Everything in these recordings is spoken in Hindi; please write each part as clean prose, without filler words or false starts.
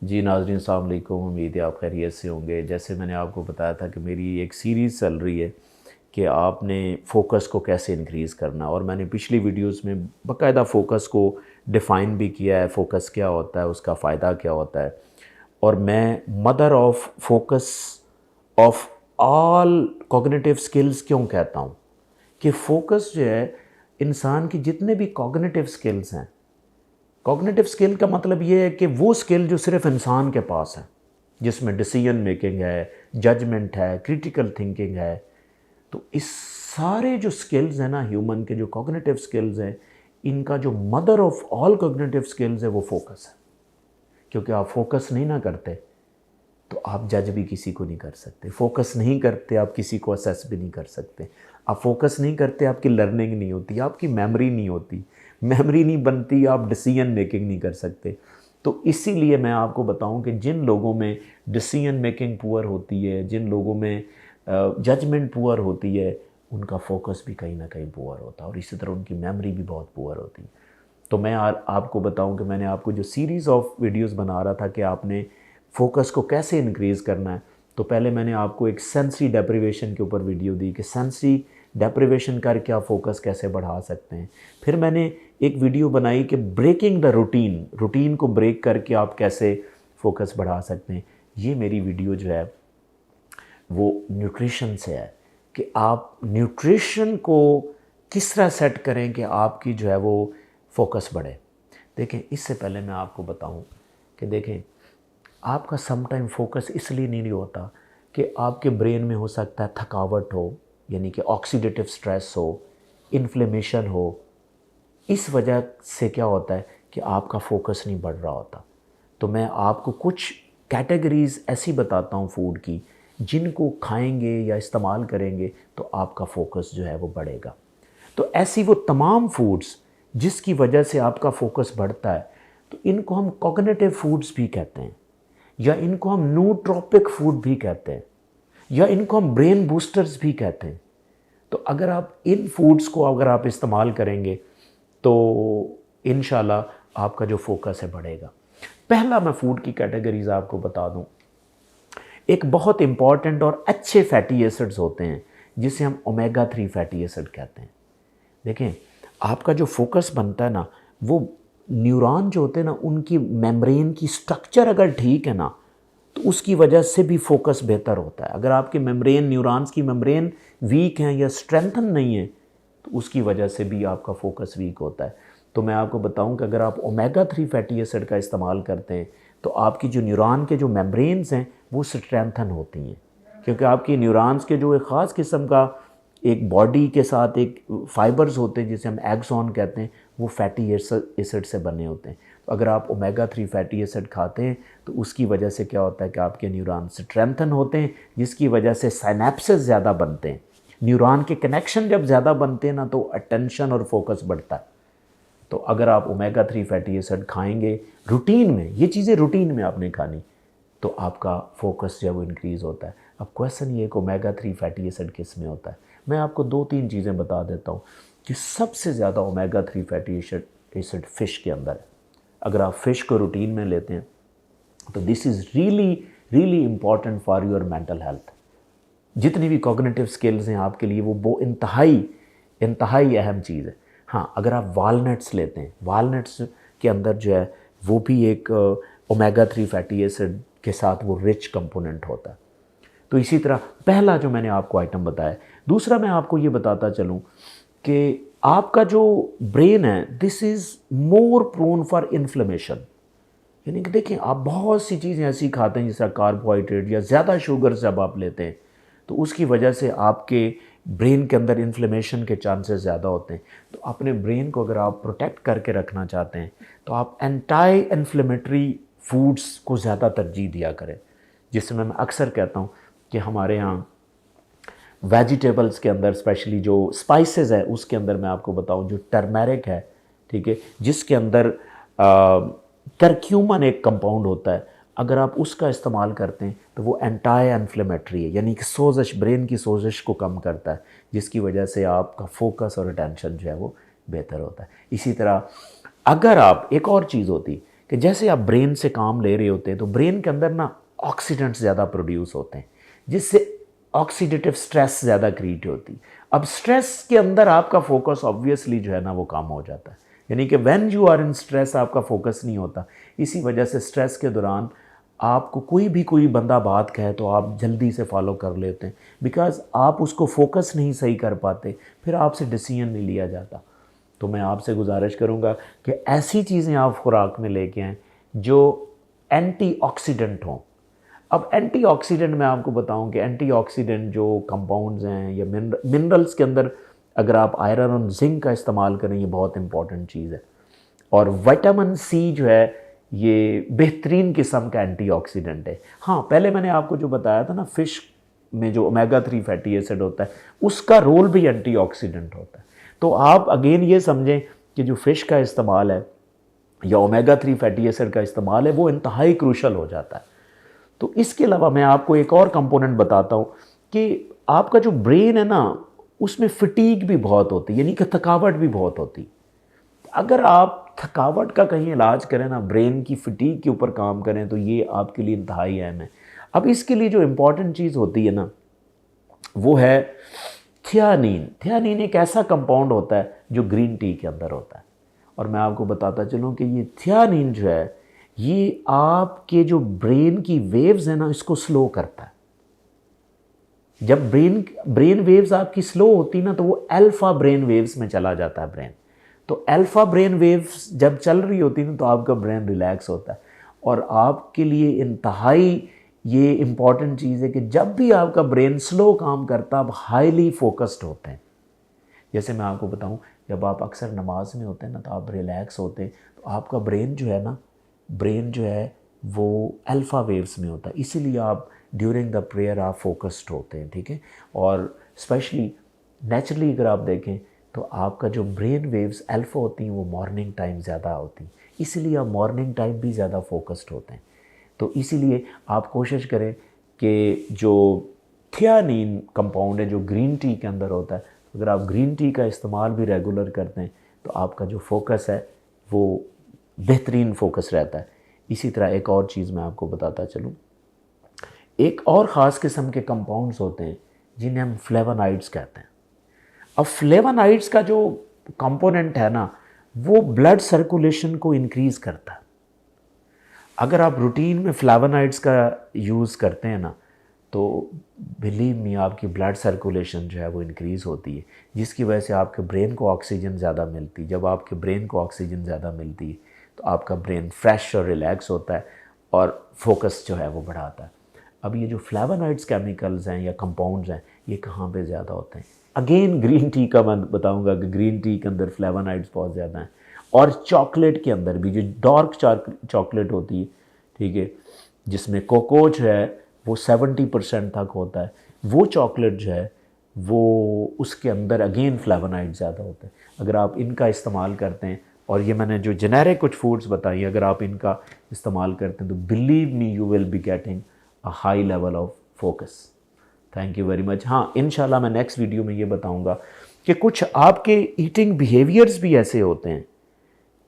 जी नाज़रीन अस्सलाम वालेकुम। उम्मीद है आप खैरियत से होंगे। जैसे मैंने आपको बताया था कि मेरी एक सीरीज़ चल रही है कि आपने फ़ोकस को कैसे इंक्रीज़ करना, और मैंने पिछली वीडियोस में बाकायदा फ़ोकस को डिफ़ाइन भी किया है, फ़ोकस क्या होता है, उसका फ़ायदा क्या होता है। और मैं mother of focus of all cognitive skills क्यों कहता हूँ कि फ़ोकस जो है इंसान की जितने भी कॉग्निटिव स्किल्स हैं, कॉग्निटिव स्किल का मतलब ये है कि वो स्किल जो सिर्फ इंसान के पास है, जिसमें डिसीजन मेकिंग है, जजमेंट है, क्रिटिकल थिंकिंग है। तो इस सारे जो स्किल्स हैं ना ह्यूमन के, जो कॉग्निटिव स्किल्स हैं, इनका जो mother of all cognitive skills है वो फोकस है। क्योंकि आप फोकस नहीं ना करते तो आप जज भी किसी को नहीं कर सकते। फोकस नहीं करते आप किसी को असेस भी नहीं कर सकते। आप फोकस नहीं करते आपकी लर्निंग नहीं होती, आपकी मेमोरी नहीं होती, मेमोरी नहीं बनती, आप डिसीजन मेकिंग नहीं कर सकते। तो इसीलिए मैं आपको बताऊं कि जिन लोगों में डिसीजन मेकिंग पुअर होती है, जिन लोगों में जजमेंट पुअर होती है, उनका फोकस भी कहीं ना कहीं पुअर होता है, और इसी तरह उनकी मेमोरी भी बहुत पुअर होती है। तो मैं आपको बताऊं कि मैंने आपको जो सीरीज़ ऑफ वीडियोस बना रहा था कि आपने फोकस को कैसे इंक्रीज़ करना है, तो पहले मैंने आपको एक सेंसरी डेप्रिवेशन के ऊपर वीडियो दी कि सेंसरी डेप्रिवेशन करके आप फोकस कैसे बढ़ा सकते हैं। फिर मैंने एक वीडियो बनाई कि ब्रेकिंग द रूटीन, रूटीन को ब्रेक करके आप कैसे फोकस बढ़ा सकते हैं। ये मेरी वीडियो जो है वो न्यूट्रिशन से है कि आप न्यूट्रिशन को किस तरह सेट करें कि आपकी जो है वो फोकस बढ़े। देखें, इससे पहले मैं आपको बताऊं कि देखें, आपका सम टाइम फोकस इसलिए नहीं होता कि आपके ब्रेन में हो सकता है थकावट हो, यानी कि ऑक्सीडेटिव स्ट्रेस हो, इन्फ्लेमेशन हो। इस वजह से क्या होता है कि आपका फोकस नहीं बढ़ रहा होता। तो मैं आपको कुछ कैटेगरीज़ ऐसी बताता हूँ फूड की, जिनको खाएंगे या इस्तेमाल करेंगे तो आपका फोकस जो है वो बढ़ेगा। तो ऐसी वो तमाम फूड्स जिसकी वजह से आपका फोकस बढ़ता है, तो इनको हम कॉग्निटिव फूड्स भी कहते हैं, या इनको हम नूट्रोपिक फूड भी कहते हैं, या इनको हम ब्रेन बूस्टर्स भी कहते हैं। तो अगर आप इन फूड्स को अगर आप इस्तेमाल करेंगे तो इंशाल्लाह आपका जो फोकस है बढ़ेगा। पहला मैं फूड की कैटेगरीज आपको बता दूं। एक बहुत इंपॉर्टेंट और अच्छे फैटी एसिड्स होते हैं जिसे हम ओमेगा 3 फैटी एसिड कहते हैं। देखें, आपका जो फोकस बनता है ना, वो न्यूरॉन जो होते हैं ना, उनकी मेम्ब्रेन की स्ट्रक्चर अगर ठीक है ना, तो उसकी वजह से भी फोकस बेहतर होता है। अगर आपकी मेम्ब्रेन, न्यूरॉन्स की मेम्ब्रेन वीक है या स्ट्रेंथन नहीं है, तो उसकी वजह से भी आपका फोकस वीक होता है। तो मैं आपको बताऊं कि अगर आप ओमेगा 3 फैटी एसिड का इस्तेमाल करते हैं तो आपकी जो न्यूरॉन के जो मेम्ब्रेन्स हैं वो स्ट्रेंथन होती हैं, क्योंकि आपकी न्यूरॉन्स के जो एक ख़ास किस्म का एक बॉडी के साथ एक फाइबर्स होते हैं जिसे हम एक्सॉन कहते हैं, वो फैटी एसिड से बने होते हैं। तो अगर आप ओमेगा 3 फैटी एसिड खाते हैं तो उसकी वजह से क्या होता है कि आपके न्यूरॉन स्ट्रेंथन होते हैं, जिसकी वजह से साइनेप्सेस ज़्यादा बनते हैं। न्यूरॉन के कनेक्शन जब ज़्यादा बनते हैं ना, तो अटेंशन और फोकस बढ़ता है। तो अगर आप ओमेगा 3 फैटी एसिड खाएंगे रूटीन में, ये चीज़ें रूटीन में आपने खानी, तो आपका फोकस जो है वो इंक्रीज़ होता है। अब क्वेश्चन ये कि ओमेगा 3 फैटी एसिड किस में होता है। मैं आपको 2-3 चीज़ें बता देता हूँ कि सबसे ज़्यादा ओमेगा 3 फैटी एसिड फ़िश के अंदर है। अगर आप फ़िश को रूटीन में लेते हैं तो this is really really important for your mental health. जितनी भी कॉग्निटिव स्किल्स हैं आपके लिए वो इंतहाई अहम चीज़ है। हाँ, अगर आप वालनट्स लेते हैं, वालनट्स के अंदर जो है वो भी एक ओमेगा 3 फैटी एसिड के साथ वो रिच कंपोनेंट होता है। तो इसी तरह पहला जो मैंने आपको आइटम बताया। दूसरा मैं आपको ये बताता चलूँ कि आपका जो ब्रेन है, this is more prone for inflammation. यानी कि देखिए, आप बहुत सी चीज़ें ऐसी खाते हैं जैसा कार्बोहाइड्रेट या ज़्यादा शुगर जब आप लेते हैं तो उसकी वजह से आपके ब्रेन के अंदर इन्फ्लेमेशन के चांसेस ज़्यादा होते हैं। तो अपने ब्रेन को अगर आप प्रोटेक्ट करके रखना चाहते हैं तो आप एंटी इन्फ्लेमेटरी फूड्स को ज़्यादा तरजीह दिया करें। जिसमें मैं अक्सर कहता हूँ कि हमारे यहाँ वेजिटेबल्स के अंदर स्पेशली जो स्पाइसेस है उसके अंदर मैं आपको बताऊँ, जो टर्मेरिक है, ठीक है, जिसके अंदर करक्यूमन एक कंपाउंड होता है, अगर आप उसका इस्तेमाल करते हैं तो वो एंटी इन्फ्लेमेटरी है, यानी कि सोजिश, ब्रेन की सोजिश को कम करता है, जिसकी वजह से आपका फोकस और अटेंशन जो है वो बेहतर होता है। इसी तरह अगर आप, एक और चीज़ होती कि जैसे आप ब्रेन से काम ले रहे होते हैं तो ब्रेन के अंदर ना ऑक्सीडेंट्स ज़्यादा प्रोड्यूस होते हैं, जिससे ऑक्सीडेटिव स्ट्रेस ज़्यादा क्रिएट होती है। अब स्ट्रेस के अंदर आपका फोकस ऑब्वियसली जो है ना वो कम हो जाता है, यानी कि when you are in stress आपका फोकस नहीं होता। इसी वजह से स्ट्रेस के दौरान आपको कोई बंदा बात कहे तो आप जल्दी से फॉलो कर लेते हैं, बिकॉज आप उसको फोकस नहीं सही कर पाते, फिर आपसे डिसीजन नहीं लिया जाता। तो मैं आपसे गुजारिश करूंगा कि ऐसी चीज़ें आप खुराक में लेके आएँ जो एंटीऑक्सीडेंट हों। अब एंटीऑक्सीडेंट मैं आपको बताऊं कि एंटीऑक्सीडेंट जो कंपाउंड्स हैं या मिनरल्स के अंदर अगर आप आयरन और जिंक का इस्तेमाल करें, ये बहुत इंपॉर्टेंट चीज़ है। और विटामिन सी जो है ये बेहतरीन किस्म का एंटीऑक्सीडेंट है। हाँ, पहले मैंने आपको जो बताया था ना, फ़िश में जो ओमेगा 3 फैटी एसिड होता है उसका रोल भी एंटीऑक्सीडेंट होता है। तो आप अगेन ये समझें कि जो फ़िश का इस्तेमाल है या ओमेगा 3 फैटी एसिड का इस्तेमाल है वो इंतहाई क्रूशल हो जाता है। तो इसके अलावा मैं आपको एक और कंपोनेंट बताता हूँ कि आपका जो ब्रेन है ना उसमें फटीग भी बहुत होती है, यानी कि थकावट भी बहुत होती है। अगर आप थकावट का कहीं इलाज करें ना, ब्रेन की फटीग के ऊपर काम करें, तो ये आपके लिए इंतहाई अहम है। अब इसके लिए जो इम्पॉर्टेंट चीज़ होती है ना वो है थियानीन। थियानीन एक ऐसा कंपाउंड होता है जो ग्रीन टी के अंदर होता है, और मैं आपको बताता चलूँ कि ये थियानीन जो है ये आपके जो ब्रेन की वेव्स है ना इसको स्लो करता है। जब ब्रेन वेव्स आपकी स्लो होती ना तो वो अल्फा ब्रेन वेव्स में चला जाता है ब्रेन। तो अल्फा ब्रेन वेव्स जब चल रही होती ना तो आपका ब्रेन रिलैक्स होता है। और आपके लिए इंतहाई ये इम्पॉर्टेंट चीज़ है कि जब भी आपका ब्रेन स्लो काम करता आप हाईली फोकस्ड होते हैं। जैसे मैं आपको बताऊं, जब आप अक्सर नमाज में होते हैं ना तो आप रिलैक्स होते हैं, तो आपका ब्रेन जो है वो अल्फ़ा वेव्स में होता है, इसीलिए आप ड्यूरिंग द प्रेयर आप फोकस्ड होते हैं। ठीक है, और स्पेशली नेचुरली अगर आप देखें तो आपका जो ब्रेन वेव्स अल्फ़ा होती हैं वो मॉर्निंग टाइम ज़्यादा होती हैं, इसीलिए आप मॉर्निंग टाइम भी ज़्यादा फोकस्ड होते हैं। तो इसीलिए आप कोशिश करें कि जो थियानीन कंपाउंड है जो ग्रीन टी के अंदर होता है, अगर आप ग्रीन टी का इस्तेमाल भी रेगुलर करते हैं तो आपका जो फोकस है वो बेहतरीन फोकस रहता है। इसी तरह एक और चीज़ मैं आपको बताता चलूँ, एक और ख़ास किस्म के कंपाउंड्स होते हैं जिन्हें हम फ्लेवोनॉइड्स कहते हैं। अब फ्लेवोनॉइड्स का जो कंपोनेंट है ना वो ब्लड सर्कुलेशन को इंक्रीज़ करता है। अगर आप रूटीन में फ्लेवोनॉइड्स का यूज़ करते हैं ना तो बिलीव मी आपकी ब्लड सर्कुलेशन जो है वो इंक्रीज़ होती है, जिसकी वजह से आपके ब्रेन को ऑक्सीजन ज़्यादा मिलती है। जब आपके ब्रेन को ऑक्सीजन ज़्यादा मिलती है तो आपका ब्रेन फ्रेश और रिलैक्स होता है और फोकस जो है वो बढ़ाता है। अब ये जो फ्लेवोनॉइड्स केमिकल्स हैं या कंपाउंड्स हैं ये कहाँ पे ज़्यादा होते हैं? अगेन ग्रीन टी का मैं बताऊंगा कि ग्रीन टी के अंदर फ्लेवोनॉइड्स बहुत ज़्यादा हैं, और चॉकलेट के अंदर भी जो डार्क चॉकलेट होती है, ठीक है, जिसमें कोकोच है वो 70% तक होता है, वो चॉकलेट जो है वो उसके अंदर अगेन फ्लेवोनॉइड ज़्यादा होते हैं। अगर आप इनका इस्तेमाल करते हैं, और ये मैंने जो जेनेरिक कुछ फूड्स बताई अगर आप इनका इस्तेमाल करते हैं तो believe me you will be getting a high level of focus. Thank you very much. हाँ, इंशाल्लाह मैं नेक्स्ट वीडियो में ये बताऊंगा कि कुछ आपके ईटिंग बिहेवियर्स भी ऐसे होते हैं,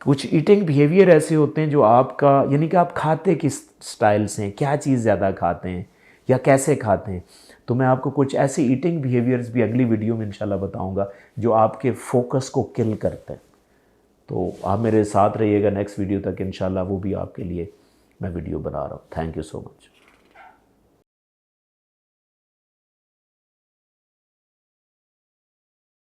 कुछ ईटिंग बिहेवियर ऐसे होते हैं जो आपका, यानी कि आप खाते किस स्टाइल से हैं, क्या चीज़ ज़्यादा खाते हैं या कैसे खाते हैं। तो मैं आपको कुछ ऐसे ईटिंग बिहेवियर्स भी अगली वीडियो में इंशाल्लाह बताऊंगा जो आपके फोकस को किल करते हैं। तो आप मेरे साथ रहिएगा नेक्स्ट वीडियो तक, इंशाल्लाह वो भी आपके लिए मैं वीडियो बना रहा हूँ। Thank you so much.